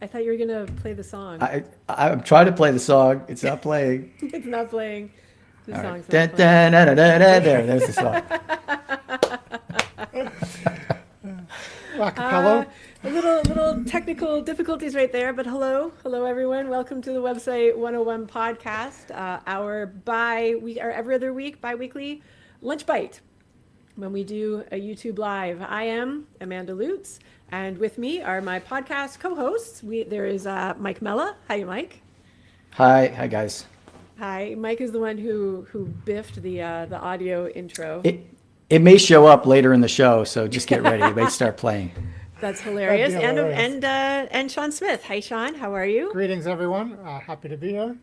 I thought you were gonna play the song. I'm trying to play the song. It's not playing. It's not playing. The All song's right. not playing. There's the song. Acapella. A little technical difficulties right there, but hello everyone. Welcome to the Website 101 podcast. Our every other week, bi-weekly lunch bite when we do a YouTube live. I am Amanda Lutz, and with me are my podcast co-hosts. There is Mike Mella. Hi, Mike. Hi guys. Hi, Mike is the one who biffed the audio intro. It may show up later in the show, so just get ready. It may start playing. That's hilarious. That'd be hilarious. And Sean Smith. Hi, Sean. How are you? Greetings, everyone. Happy to be here.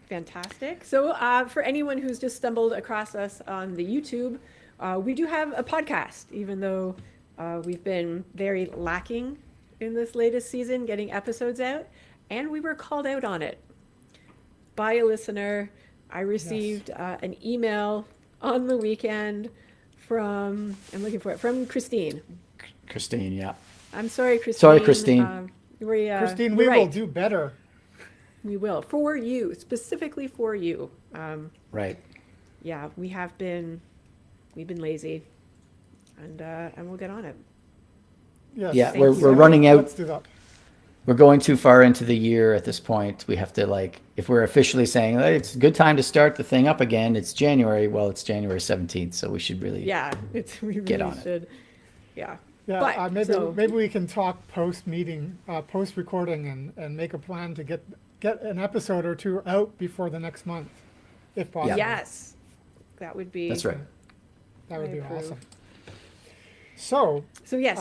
Fantastic. So for anyone who's just stumbled across us on the YouTube, we do have a podcast, even though we've been very lacking in this latest season getting episodes out, and we were called out on it by a listener. I received an email on the weekend from Christine. Christine, yeah. I'm sorry, Christine. Sorry, Christine. Christine, we will do better. We will, for you, specifically for you. Right. Yeah, we've been lazy, and we'll get on it. Yes. Yeah, we're running out. Let's do that. We're going too far into the year at this point. We have to if we're officially saying hey, it's a good time to start the thing up again, it's January. Well, it's January 17th, so we should really We get really on it. should. Yeah. Yeah, But, maybe we can talk post-meeting, post-recording, and make a plan to get an episode or two out before the next month, if possible. Yes, that would be. That's right. That would I be approve. awesome. So Yes.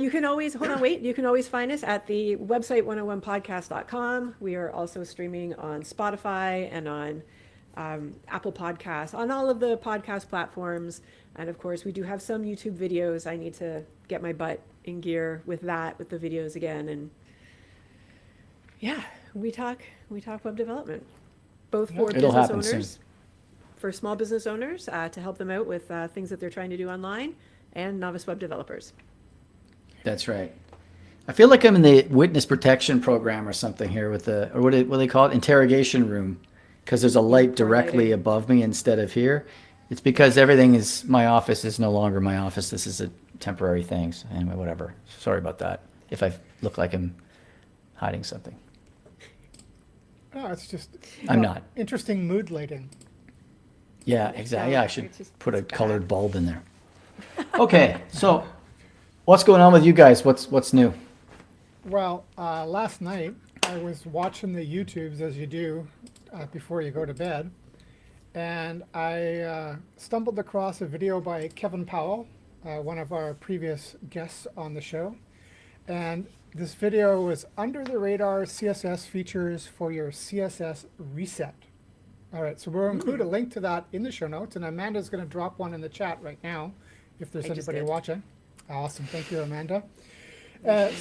You can always You can always find us at the website 101podcast.com. We are also streaming on Spotify and on Apple Podcasts, on all of the podcast platforms. And of course, we do have some YouTube videos. I need to get my butt in gear with the videos again. And yeah, we talk web development, both for It'll business happen owners, soon. for small business owners, to help them out with things that they're trying to do online, and novice web developers. That's right. I feel like I'm in the witness protection program or something here with what do they call it? Interrogation room. Because there's a light directly above me instead of here. It's because my office is no longer my office. This is a temporary thing. So anyway, whatever. Sorry about that. If I look like I'm hiding something. no, it's just I'm not. interesting mood lighting. Yeah, exactly. Yeah, I should It's just- put a it's bad. colored bulb in there. Okay, so what's going on with you guys? What's new? Well, last night I was watching the YouTubes as you do before you go to bed, and I stumbled across a video by Kevin Powell, one of our previous guests on the show, and this video was under the radar CSS features for your CSS reset. All right, so we'll include a link to that in the show notes, and Amanda's going to drop one in the chat right now if there's I just anybody did. watching. Awesome, thank you, Amanda.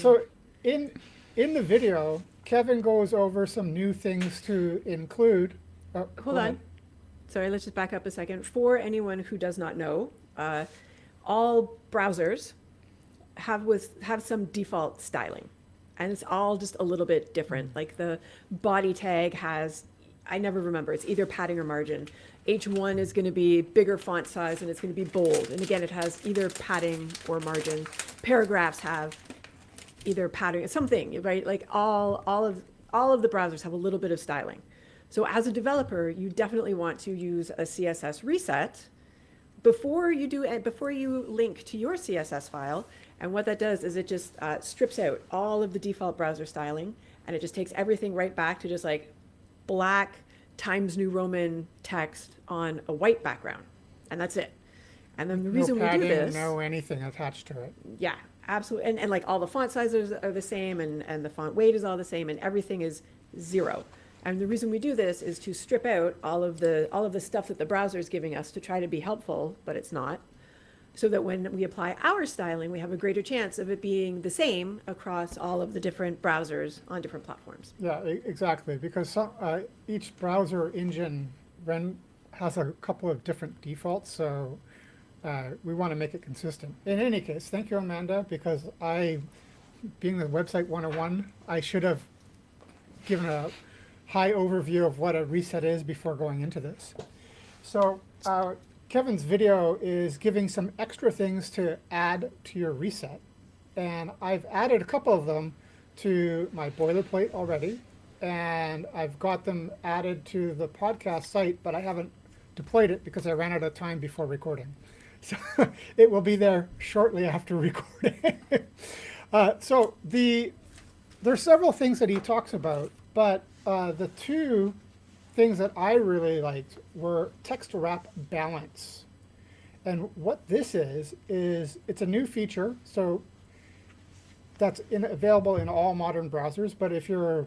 So in the video, Kevin goes over some new things to include. Hold go on. ahead. Sorry, let's just back up a second. For anyone who does not know, all browsers have some default styling, and it's all just a little bit different. Like the body tag has, I never remember, it's either padding or margin. H1 is going to be bigger font size and it's going to be bold. And again, it has either padding or margin. Paragraphs have either padding, something, right? Like all of the browsers have a little bit of styling. So as a developer, you definitely want to use a CSS reset before you link to your CSS file. And what that does is it just strips out all of the default browser styling, and it just takes everything right back to just like black Times New Roman text on a white background, and that's it. And then the reason no we do padding, this, no anything attached to it. yeah, absolutely, and like all the font sizes are the same, and the font weight is all the same, and everything is 0. And the reason we do this is to strip out all of the stuff that the browser is giving us to try to be helpful, but it's not. So that when we apply our styling, we have a greater chance of it being the same across all of the different browsers on different platforms. Yeah, exactly, because each browser engine has a couple of different defaults, so we want to make it consistent. In any case, thank you, Amanda, because I being the website 101, I should have given a high overview of what a reset is before going into this. So Kevin's video is giving some extra things to add to your reset. And I've added a couple of them to my boilerplate already. And I've got them added to the podcast site, but I haven't deployed it because I ran out of time before recording. So it will be there shortly after recording. So there's several things that he talks about, but the two things that I really liked were text wrap balance. And what this is it's a new feature. So that's available in all modern browsers, but if your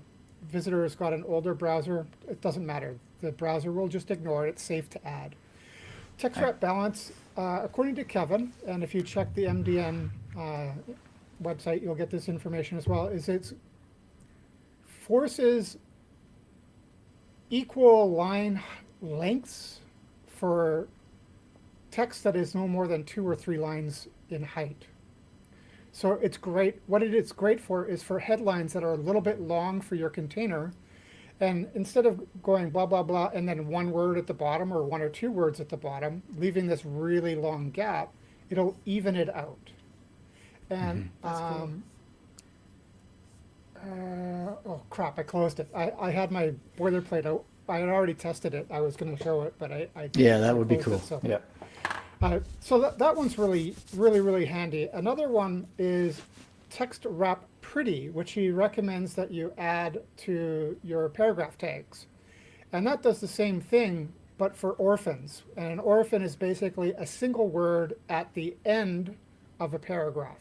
visitor has got an older browser, it doesn't matter. The browser will just ignore it. It's safe to add. Text wrap balance, according to Kevin, and if you check the MDN website, you'll get this information as well, is it forces equal line lengths for text that is no more than 2 or 3 lines in height. So it's great. What it is great for is for headlines that are a little bit long for your container. And instead of going blah, blah, blah, and then one word at the bottom or 1 or 2 words at the bottom, leaving this really long gap, it'll even it out. And, That's cool. oh crap, I closed it. I had my boilerplate out. I had already tested it. I was going to show it, but I Yeah, that would be closed cool. it, so. Yeah. So that one's really handy. Another one is text wrap pretty, which he recommends that you add to your paragraph tags. And that does the same thing, but for orphans. And an orphan is basically a single word at the end of a paragraph.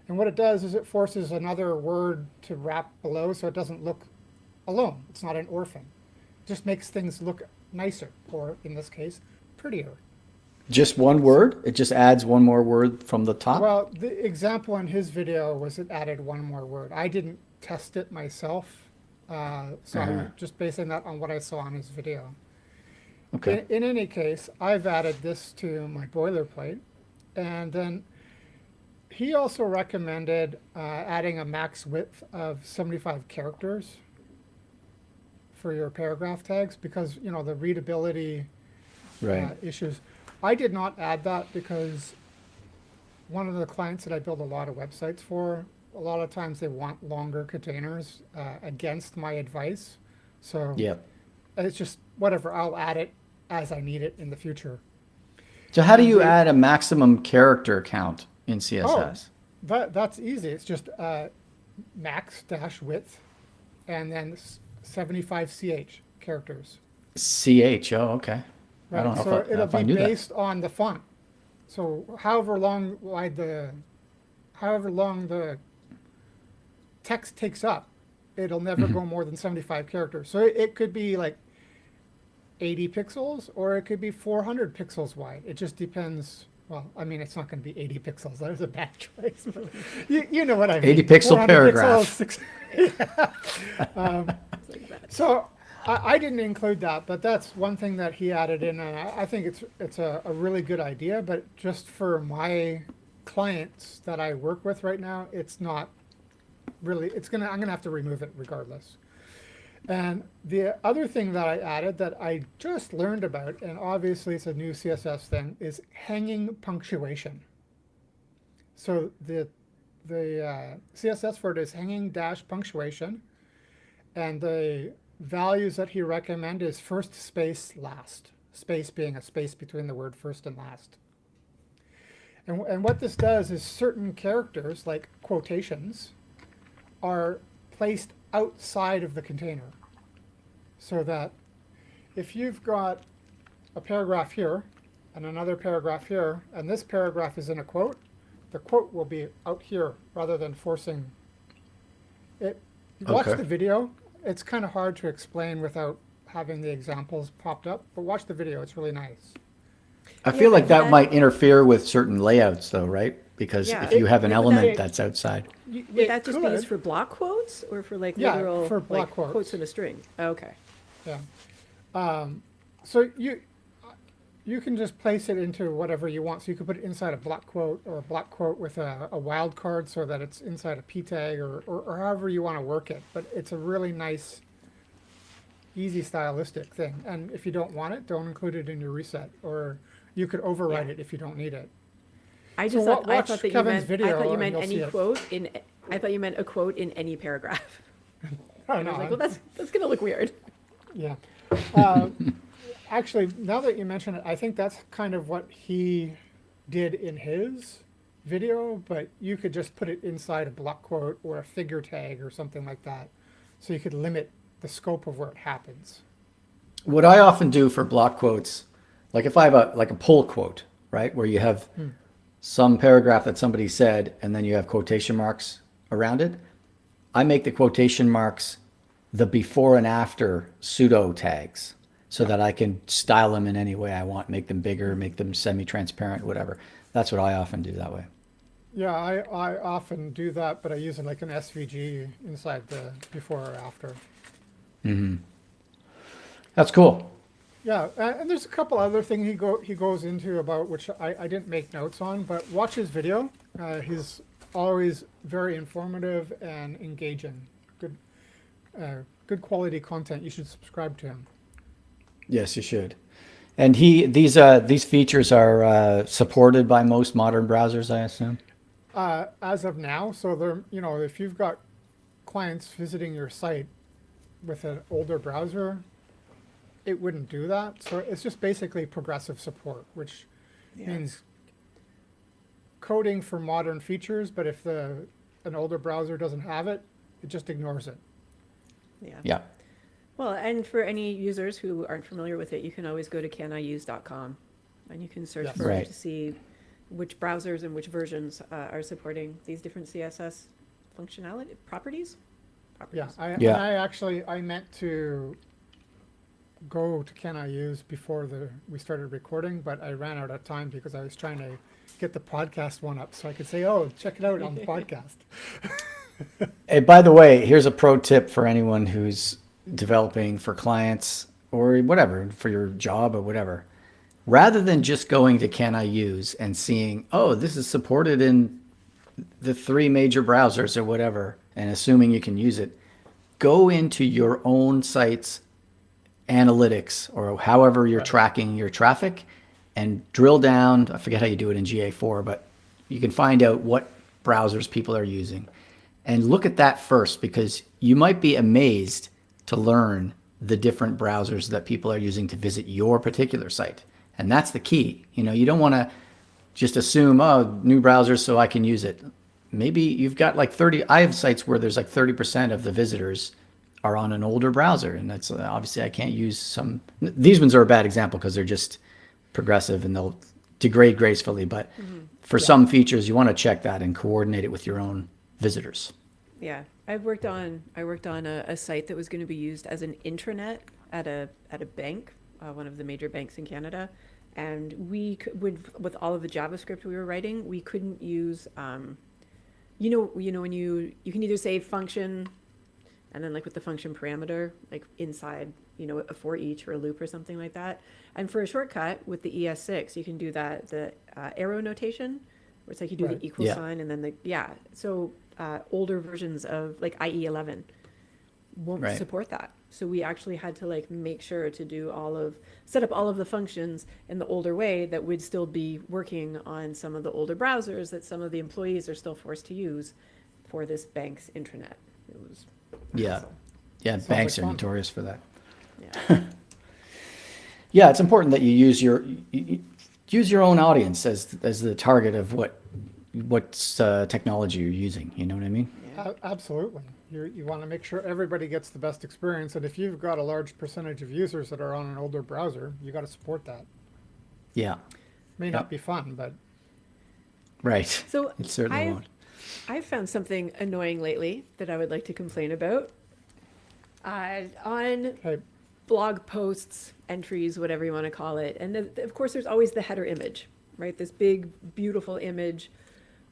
And what it does is it forces another word to wrap below so it doesn't look alone. It's not an orphan. It just makes things look nicer, or in this case, prettier. Just one word? It just adds one more word from the top? Well, the example in his video was it added one more word. I didn't test it myself, so I'm just basing that on what I saw on his video. Okay. In any case, I've added this to my boilerplate, and then he also recommended adding a max width of 75 characters for your paragraph tags because, you know, the readability Right. issues. I did not add that because one of the clients that I build a lot of websites for, a lot of times they want longer containers against my advice. So Yep. it's just whatever, I'll add it as I need it in the future. So how do And you the- add a maximum character count in CSS? That's easy. It's just max dash width and then 75 CH characters. CH. Oh, okay. I Right? don't know So if I it'll be knew that. based on the font. So however long the text takes up, it'll never Mm-hmm. go more than 75 characters. So it could be like 80 pixels or it could be 400 pixels wide. It just depends. Well, I mean, it's not going to be 80 pixels. That was a bad choice. But you know what I mean. 80 pixel 400 paragraph. pixels, so I didn't include that, but that's one thing that he added in, and I think it's a really good idea. But just for my clients that I work with right now, it's not really. I'm gonna have to remove it regardless. And the other thing that I added that I just learned about, and obviously it's a new CSS thing, is hanging punctuation. So the CSS for it is hanging dash punctuation, and the values that he recommend is first space last, space being a space between the word first and last. And what this does is certain characters, like quotations, are placed outside of the container. So that if you've got a paragraph here and another paragraph here, and this paragraph is in a quote, the quote will be out here rather than forcing it. Watch Okay. the video. It's kind of hard to explain without having the examples popped up, but watch the video. It's really nice. I feel like that that- might interfere with certain layouts though, right? Because Yeah. if you have an It- element it- that's outside. Would that just be used for block quotes or for like Yeah, literal for block like, quotes. in a string? Okay. Yeah. So You can just place it into whatever you want. So you could put it inside a block quote or a block quote with a wild card so that it's inside a p tag or however you want to work it. But it's a really nice, easy stylistic thing. And if you don't want it, don't include it in your reset, or you could override Yeah. it if you don't need it. I So just thought, I watch thought that you Kevin's meant, I video thought you and meant you'll any see it. quote in, I thought you meant a quote in any paragraph. Oh, And I was like, well, that's going to look weird. yeah. Uh, actually, now that you mention it, I think that's kind of what he did in his video, but you could just put it inside a block quote or a figure tag or something like that. So you could limit the scope of where it happens. What I often do for block quotes, like if I have a pull quote, right, where you have some paragraph that somebody said and then you have quotation marks around it, I make the quotation marks the before and after pseudo tags so that I can style them in any way I want, make them bigger, make them semi-transparent, whatever. That's what I often do that way. Yeah, I often do that, but I use it like an SVG inside the before or after. That's cool. Yeah, and there's a couple other things he goes into about which I didn't make notes on, but watch his video. He's always very informative and engaging. Good quality content. You should subscribe to him. Yes, you should. And these features are supported by most modern browsers, I assume. As of now, so they're if you've got clients visiting your site with an older browser, it wouldn't do that. So it's just basically progressive support, which means coding for modern features, but if an older browser doesn't have it, it just ignores it. Yeah. Yeah. Well, and for any users who aren't familiar with it, you can always go to caniuse.com and you can search Yes. for it Right. to see which browsers and which versions are supporting these different CSS functionality properties. Yeah, Yeah. I meant to go to Can I Use before we started recording, but I ran out of time because I was trying to get the podcast one up so I could say, oh, check it out on the podcast. Hey, by the way, here's a pro tip for anyone who's developing for clients or whatever, for your job or whatever. Rather than just going to Can I Use and seeing, oh, this is supported in the 3 major browsers or whatever, and assuming you can use it, go into your own site's analytics or however you're tracking your traffic and drill down. I forget how you do it in GA4, but you can find out what browsers people are using and look at that first, because you might be amazed to learn the different browsers that people are using to visit your particular site. And that's the key. You don't want to just assume, oh, new browsers so I can use it. Maybe you've got like 30, I have sites where there's like 30% of the visitors are on an older browser. And that's obviously I can't use some, these ones are a bad example because they're just progressive and they'll degrade gracefully. But for some features, you want to check that and coordinate it with your own visitors. Yeah, I worked on a site that was going to be used as an intranet at a bank, one of the major banks in Canada, and we with all of the JavaScript we were writing, we couldn't use, when you can either say function, and then like with the function parameter, like inside, a for each or a loop or something like that, and for a shortcut with the ES6, you can do that the arrow notation, where it's like you do Right. the equal Yeah. sign and then so. Older versions of like IE11 won't Right. support that. So we actually had to like make sure to set up all of the functions in the older way that would still be working on some of the older browsers that some of the employees are still forced to use for this bank's intranet. It was Yeah. hassle. Yeah. Sounds Banks like are fun. notorious for that. Yeah. Yeah. It's important that you use your own audience as the target of what technology you're using. You know what I mean? Yeah. Absolutely. You want to make sure everybody gets the best experience. And if you've got a large percentage of users that are on an older browser, you got to support that. Yeah. May not be fun, but Right. So It certainly won't. I've found something annoying lately that I would like to complain about. On hey, blog posts, entries, whatever you want to call it. And of course, there's always the header image, right? This big, beautiful image.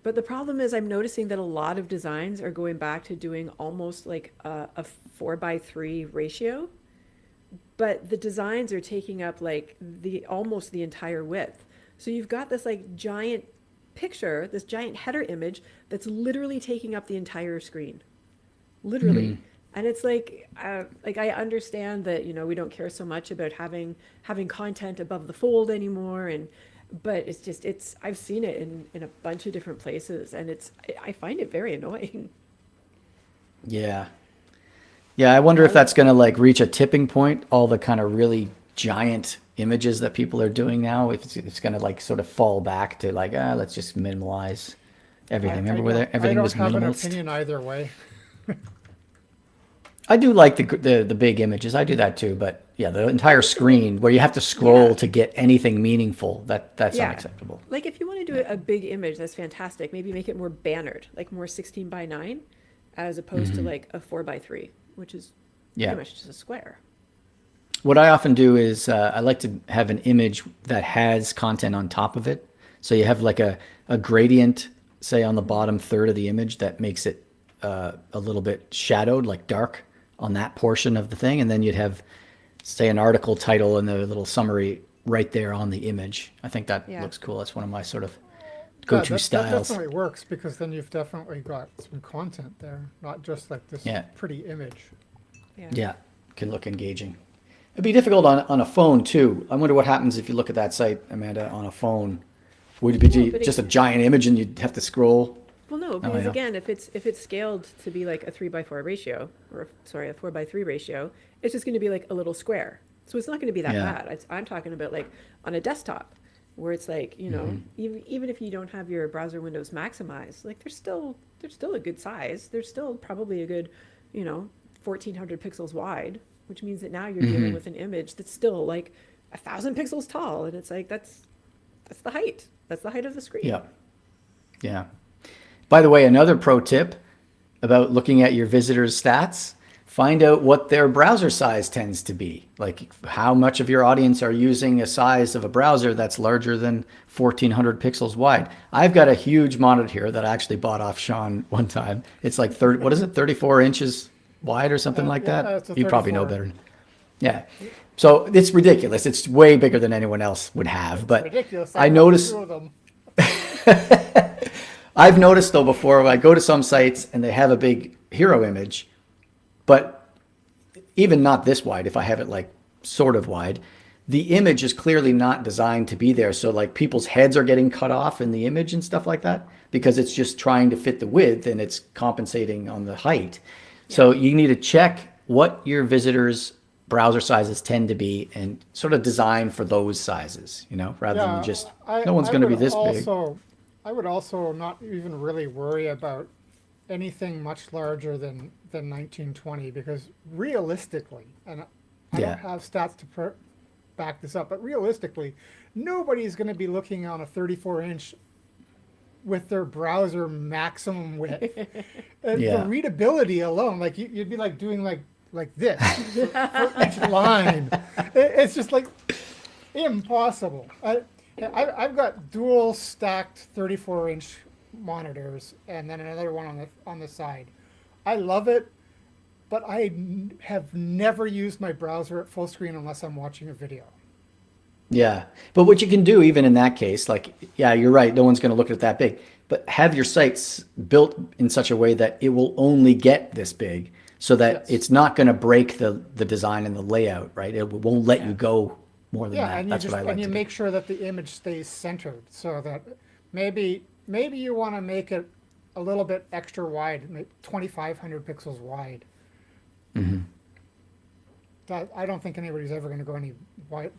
But the problem is I'm noticing that a lot of designs are going back to doing almost like a 4:3 ratio, but the designs are taking up like the almost the entire width. So you've got this like giant picture, this giant header image that's literally taking up the entire screen. Literally. And it's like I understand that, you know, we don't care so much about having content above the fold anymore, and but it's just I've seen it in a bunch of different places, and I find it very annoying. Yeah. Yeah, I wonder if that's going to like reach a tipping point, all the kind of really giant images that people are doing now, if it's going to like sort of fall back to like, let's just minimalize everything. Remember where everything was I don't have an minimalist? opinion either way. I do like the big images. I do that too, but yeah, the entire screen where you have to scroll Yeah. to get anything meaningful, that's Yeah. unacceptable. Like if you want to do a big image, that's fantastic. Maybe make it more bannered, like more 16 by 9, as opposed to like a 4 by 3, which is Yeah. pretty much just a square. What I often do is I like to have an image that has content on top of it. So you have like a gradient, say on the bottom third of the image that makes it a little bit shadowed, like dark on that portion of the thing. And then you'd have, say, an article title and the little summary right there on the image. I think that Yeah. looks cool. That's one of my sort of Yeah, go-to that styles. definitely works, because then you've definitely got some content there, not just like this Yeah. pretty image. Yeah, can look engaging. It'd be difficult on a phone too. I wonder what happens if you look at that site, Amanda, on a phone. Would it be No, but just a giant image and you'd have to scroll? Well, no, because yeah. again, if it's scaled to be like a 3 by 4 ratio, or sorry, a 4 by 3 ratio, it's just going to be like a little square. So it's not going to be that Yeah. bad. I'm talking about like on a desktop, where it's like, you know, even if you don't have your browser windows maximized, like there's still a good size. There's still probably a good, you know, 1400 pixels wide, which means that now you're dealing with an image that's still like 1,000 pixels tall, and it's like that's the height. That's the height of the screen. Yeah. Yeah. By the way, another pro tip about looking at your visitors' stats, find out what their browser size tends to be. Like how much of your audience are using a size of a browser that's larger than 1400 pixels wide. I've got a huge monitor here that I actually bought off Sean one time. It's like 30, what is it, 34 inches wide or something like Yeah, that? it's a You probably know 34. better. Yeah. So it's ridiculous. It's way bigger than anyone else would have. But Ridiculous. I got noticed, two of them. I've noticed though before, I go to some sites and they have a big hero image, but even not this wide, if I have it like sort of wide, the image is clearly not designed to be there. So like people's heads are getting cut off in the image and stuff like that, because it's just trying to fit the width and it's compensating on the height. So you need to check what your visitors' browser sizes tend to be and sort of design for those sizes, you know, rather than just, no one's going to be this big. I would also not even really worry about anything much larger than 1920, because realistically, and I Yeah. don't have stats to back this up, but realistically, nobody's going to be looking on a 34-inch with their browser maximum width. Yeah. The readability alone, like you'd be like doing like this for each line. It's just like impossible. I've got dual stacked 34-inch monitors and then another one on the side. I love it, but I have never used my browser at full screen unless I'm watching a video. Yeah. But what you can do even in that case, like, yeah, you're right. No one's going to look at it that big, but have your sites built in such a way that it will only get this big, so that Yes. it's not going to break the design and the layout, right? It won't let you go more than Yeah, that. and That's what I like you to do. make sure that the image stays centered, so that maybe you want to make it a little bit extra wide, 2,500 pixels wide. That, I don't think anybody's ever going to go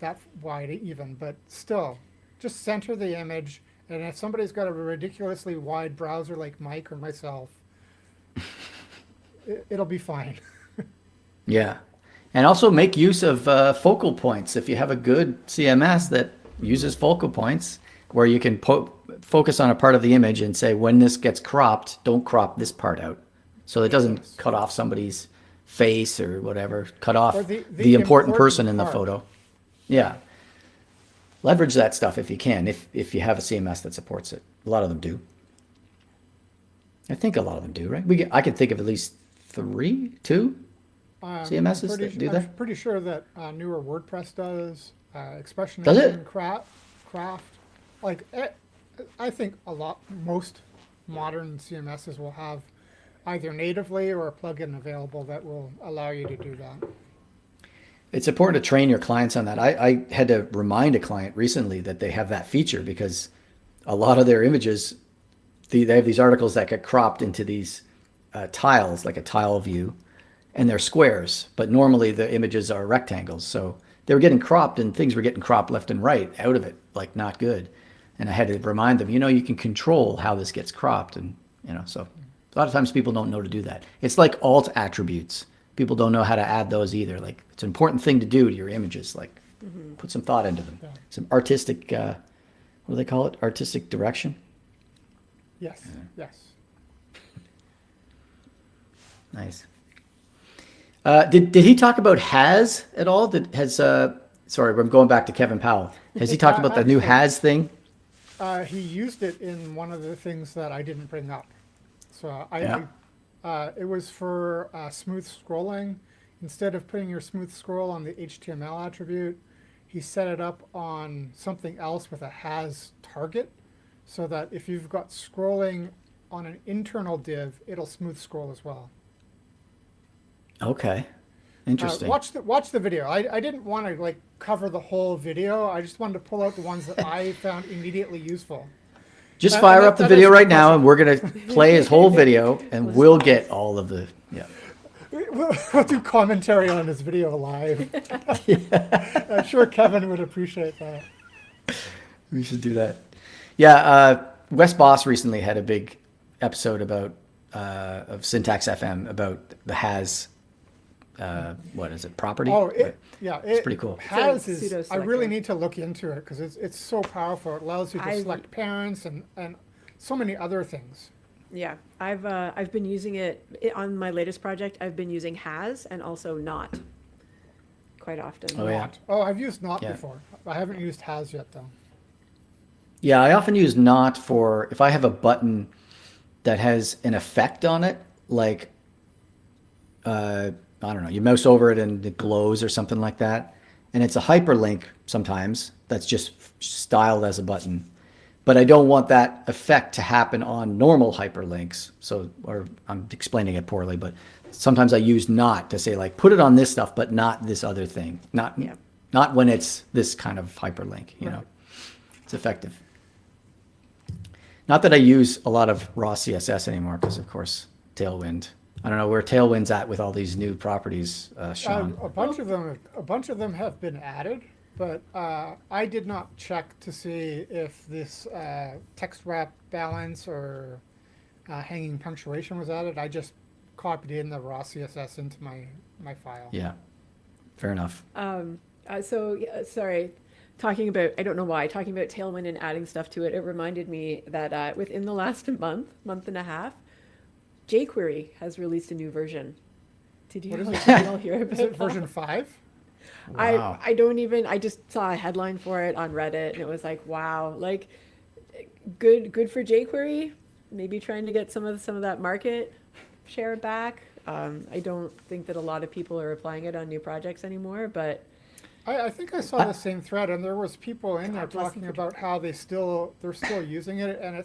that wide even, but still, just center the image. And if somebody's got a ridiculously wide browser like Mike or myself, it'll be fine. Yeah. And also make use of focal points. If you have a good CMS that uses focal points, where you can focus on a part of the image and say, when this gets cropped, don't crop this part out. So it doesn't cut off somebody's face or whatever, cut off Or the important person in the part. photo. Yeah. Leverage that stuff if you can, if you have a CMS that supports it. A lot of them do. I think a lot of them do, right? I can think of at least two. CMSs that do I'm that? pretty sure that newer WordPress does. Expression Does it? Engine, Craft. Like, I think most modern CMSs will have either natively or a plugin available that will allow you to do that. It's important to train your clients on that. I had to remind a client recently that they have that feature because a lot of their images, they have these articles that get cropped into these tiles, like a tile view, and they're squares, but normally the images are rectangles. So they were getting cropped and things were getting cropped left and right out of it, like not good. And I had to remind them, you can control how this gets cropped. And, so a lot of times people don't know to do that. It's like alt attributes. People don't know how to add those either. Like it's an important thing to do to your images, like put some thought into them. Yeah. Some artistic, what do they call it? Artistic direction. Yes, yes. Nice. Did he talk about has at all? Sorry, I'm going back to Kevin Powell. Has he talked about the new has thing? He used it in one of the things that I didn't bring up. So it was for smooth scrolling. Instead of putting your smooth scroll on the HTML attribute, he set it up on something else with a has target, so that if you've got scrolling on an internal div, it'll smooth scroll as well. Okay, interesting. Watch the video. I didn't want to cover the whole video. I just wanted to pull out the ones that I found immediately useful. Just fire up the that video is right now, and we're gonna play his whole video, and we'll get all of the We'll do commentary on his video live. I'm sure Kevin would appreciate that. We should do that. Yeah, Wes Boss recently had a big episode about of Syntax FM about the has. What is it? Property. Oh, Right. it's pretty cool. Has is. I pseudo-selector. really need to look into it because it's so powerful. It allows you to select parents and so many other things. Yeah, I've been using it on my latest project. I've been using has and also not quite often. Oh, yeah. Not. Oh, I've used not Yeah. before. I haven't used has yet though. Yeah, I often use not for if I have a button that has an effect on it, like I don't know, you mouse over it and it glows or something like that, and it's a hyperlink sometimes that's just styled as a button. But I don't want that effect to happen on normal hyperlinks. So, or I'm explaining it poorly, but sometimes I use not to say like, put it on this stuff, but not this other thing. Not when it's this kind of hyperlink, you know. It's effective. Not that I use a lot of raw CSS anymore, because of course, Tailwind. I don't know where Tailwind's at with all these new properties, Sean. A bunch of them have been added, but I did not check to see if this text wrap balance or hanging punctuation was added. I just copied in the raw CSS into my file. Yeah, fair enough. Sorry, talking about Tailwind and adding stuff to it, it reminded me that within the last month and a half, jQuery has released a new version. Did you all hear about Is it that? version 5? Wow. I just saw a headline for it on Reddit and it was like, wow, like good for jQuery, maybe trying to get some of that market share back. I don't think that a lot of people are applying it on new projects anymore, but I think I saw the same thread, and there was people in there God bless talking them. about how they're still using it, and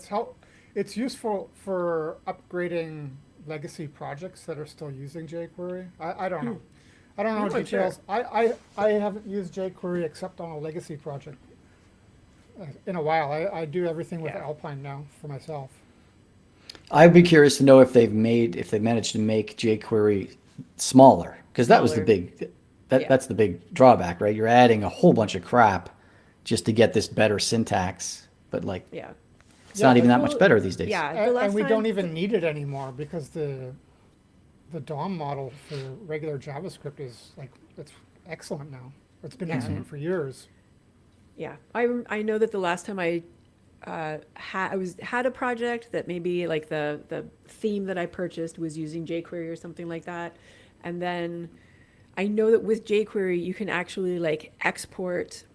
it's useful for upgrading legacy projects that are still using jQuery. I don't know. I don't know I'm not sure. details. I haven't used jQuery except on a legacy project in a while. I do everything with Yeah. Alpine now for myself. I'd be curious to know if they've managed to make jQuery smaller, because that was the Smaller. big, Yeah. that's the big drawback, right? You're adding a whole bunch of crap just to get this better syntax, but like yeah. it's not even that well, much better these days. Yeah, the And last we time- don't even need it anymore because the DOM model for regular JavaScript is it's excellent now. It's been excellent for years. Yeah, I know that the last time I had a project that maybe like the theme that I purchased was using jQuery or something like that, and then I know that with jQuery you can actually like export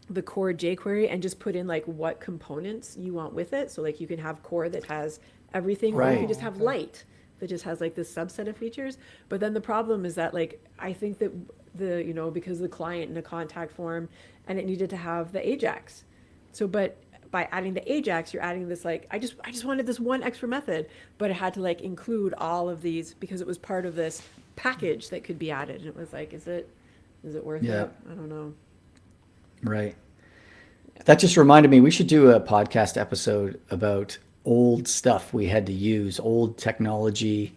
the core jQuery and just put in like what components you want with it. So like you can have core that has everything, or you Right. can just have Okay. light that just has like this subset of features. But then the problem is that like I think that because the client in a contact form and it needed to have the Ajax. So but by adding the Ajax, you're adding this like I just wanted this one extra method, but it had to like include all of these because it was part of this package that could be added. And it was like, is it worth Yeah. it? I don't know. Right. That just reminded me, we should do a podcast episode about old stuff we had to use, old technology,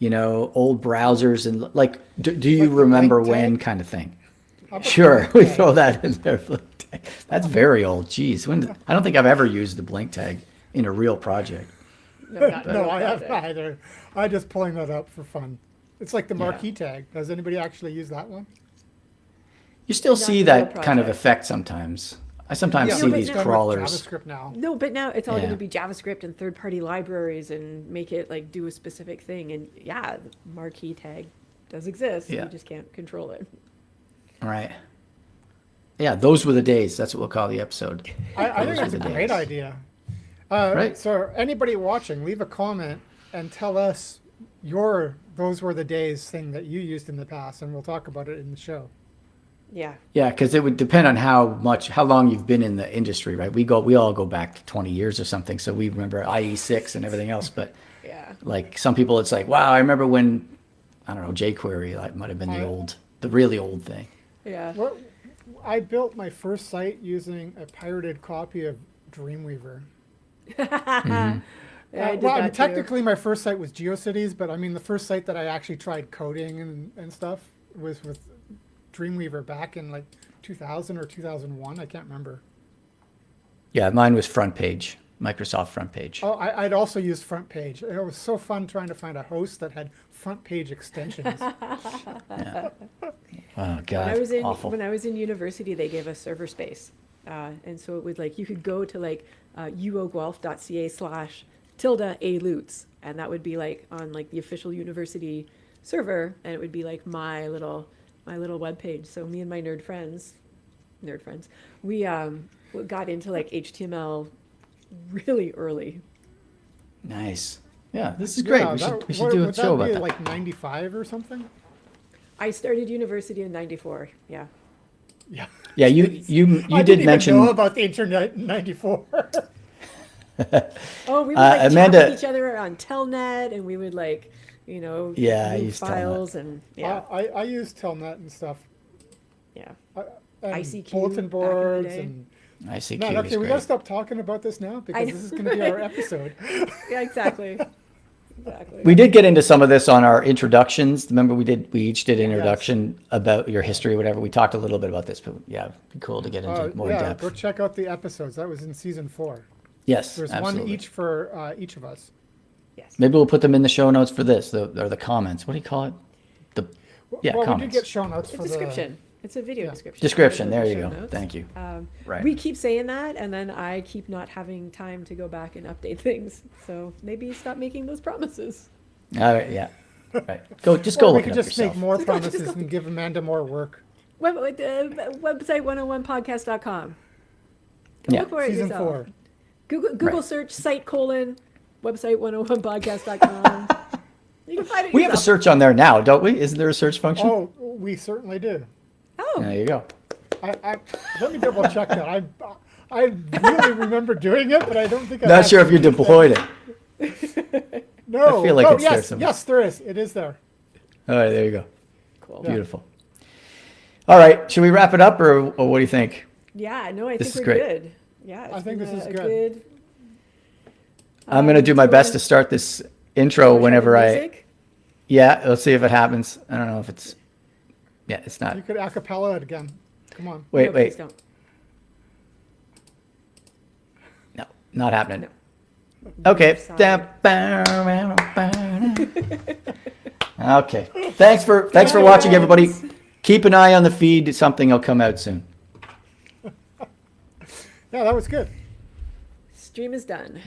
old browsers, and like, do you Like the remember blank when tag? kind of thing? How about Sure, blank we tag? throw that in there. That's very old. Jeez, I don't think I've ever used the blink tag in a real project. No, not No, real I haven't project. either. I just pulling that up for fun. It's like the marquee tag. Does anybody actually use that one? You still Not see in that real kind of project. effect sometimes. I sometimes Yeah, see but these now- Done with crawlers. JavaScript now. No, but now it's all Yeah. going to be JavaScript and third-party libraries and make it like do a specific thing. And yeah, the marquee tag does exist. Yeah. You just can't control it. Right. Yeah, those were the days. That's what we'll call the episode. I Those think it's were a the great days. idea. Right. So anybody watching, leave a comment and tell us your "those were the days" thing that you used in the past, and we'll talk about it in the show. Yeah. Yeah, because it would depend on how long you've been in the industry, right? We all go back 20 years or something, so we remember IE6 and everything else. But Yeah. like some people, it's like, wow, I remember when, I don't know, jQuery like might have been the really old thing. Yeah. What I built my first site using a pirated copy of Dreamweaver. Yeah, I did Well, that too. technically my first site was GeoCities, but I mean the first site that I actually tried coding and stuff was with Dreamweaver back in like 2000 or 2001. I can't remember. Yeah, mine was front page, Microsoft front page. Oh, I'd also used front page. It was so fun trying to find a host that had front page extensions. Oh When God, I was in awful. when I was in university, they gave us server space, and so it would like you could go to like uoguelph.ca/tilde-a-loots, and that would be like on like the official university server, and it would be like my little web page. So me and my nerd friends, we got into like HTML really early. Nice. Yeah, this is great. Yeah, We should do a would show that about be that. like 95 or something? I started university in '94. Yeah. Yeah. Yeah, you I did didn't mention. even know about the internet in 94. Oh, we would like Amanda- chat with each other on Telnet, and we would like, Yeah, I move used Telnet. files and yeah, I used Telnet and stuff. yeah. And ICQ bulletin back in the boards day. and ICQ man, was okay, we great. gotta stop talking about this now because know. this is gonna be our episode. Yeah, exactly. Exactly. We did get into some of this on our introductions. Remember, we each did an introduction about your history, whatever. We talked a little bit about this, but yeah, it'd be cool to get into more Yeah, depth. go check out the episodes. That was in season 4. Yes, There's absolutely. one each for each of us. Yes. Maybe we'll put them in the show notes for this, or the comments. What do you call it? Yeah, well, we did comments. get show notes A for description. It's a video Yeah. description. Description. rather There than you show go. notes. Thank you. Right. We keep saying that, and then I keep not having time to go back and update things. So maybe stop making those promises. All right. Yeah. Right. Go. Just the. go Or we look could it up just yourself. make more Just go- just promises go- and give Amanda more work. Website 101podcast.com. Go Yeah. look for it Season yourself. 4. Google Right. search site : website 101podcast.com. You can find it We have a yourself. search on there now, don't we? Isn't there a search function? Oh, we certainly do. Oh, There you go. Let me double check that. I really remember doing it, but I don't think I Not sure if you actually did deployed it. that. No. I feel like oh, it's there yes, somewhere. yes, there is. It is there. All right. There you go. cool. Yeah. Beautiful. All right. Should we wrap it up, or what do you think? Yeah, no, I This think is we're great. good. Yeah, I think been this is a good. I'm gonna do my best to start this intro whenever music. Yeah, let's see if it happens. I don't know if it's. Yeah, it's not. You could acapella it again. Come on. Wait, No, wait. please don't. No, not happening. No. Okay. Sorry. Okay. Thanks for watching, everybody. Keep an eye on the feed. Something will come out soon. Yeah, that was good. Stream is done.